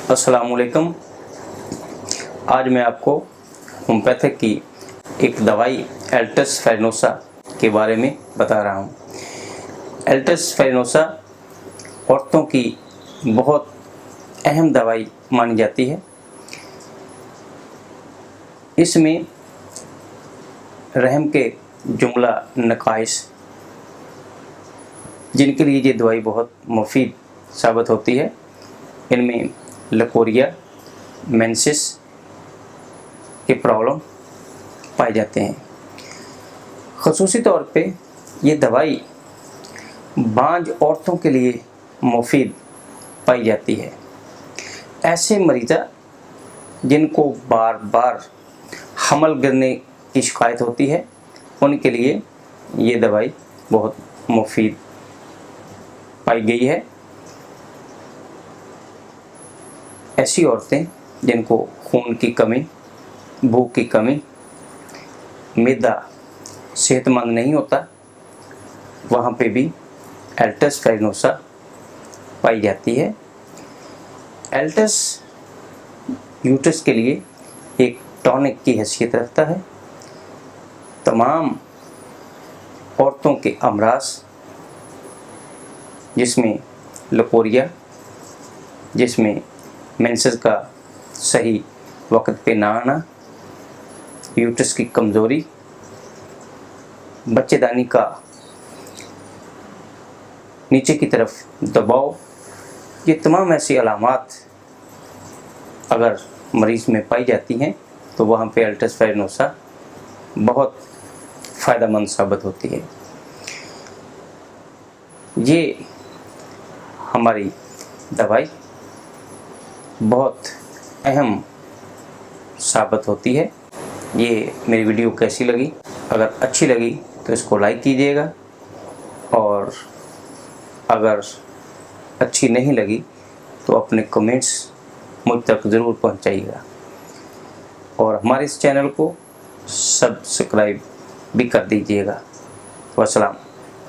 अस्सलामुअलैकुम। आज मैं आपको होम्योपैथिक की एक दवाई एल्टस फेरिनोसा के बारे में बता रहा हूँ। एल्टस फेरिनोसा औरतों की बहुत अहम दवाई मानी जाती है। इसमें रहम के जुमला नकाइश जिनके लिए ये दवाई बहुत मुफीद साबित होती है, इनमें लकोरिया, मेंसेस के प्रॉब्लम पाए जाते हैं। ख़ुसूसी तौर पे ये दवाई बांझ औरतों के लिए मुफीद पाई जाती है। ऐसे मरीज़ा जिनको बार बार हमल गिरने की शिकायत होती है, उनके लिए ये दवाई बहुत मुफीद पाई गई है। ऐसी औरतें जिनको खून की कमी, भूख की कमी, मैदा सेहतमंद नहीं होता, वहाँ पे भी एल्टस फेरिनोसा पाई जाती है। एल्टस यूट्रस के लिए एक टॉनिक की हैसियत रखता है। तमाम औरतों के अमराज जिसमें लकोरिया, जिसमें मेंसेस का सही वक्त पे ना आना, यूट्रस की कमज़ोरी, बच्चेदानी का नीचे की तरफ दबाव, ये तमाम ऐसी अलामात अगर मरीज़ में पाई जाती हैं तो वहाँ पे एल्टस फेरिनोसा बहुत फ़ायदेमंद साबित होती है। ये हमारी दवाई बहुत अहम साबित होती है। ये मेरी वीडियो कैसी लगी? अगर अच्छी लगी तो इसको लाइक कीजिएगा, और अगर अच्छी नहीं लगी तो अपने कमेंट्स मुझ तक ज़रूर पहुंचाइएगा, और हमारे इस चैनल को सब्सक्राइब भी कर दीजिएगा। वस्सलाम।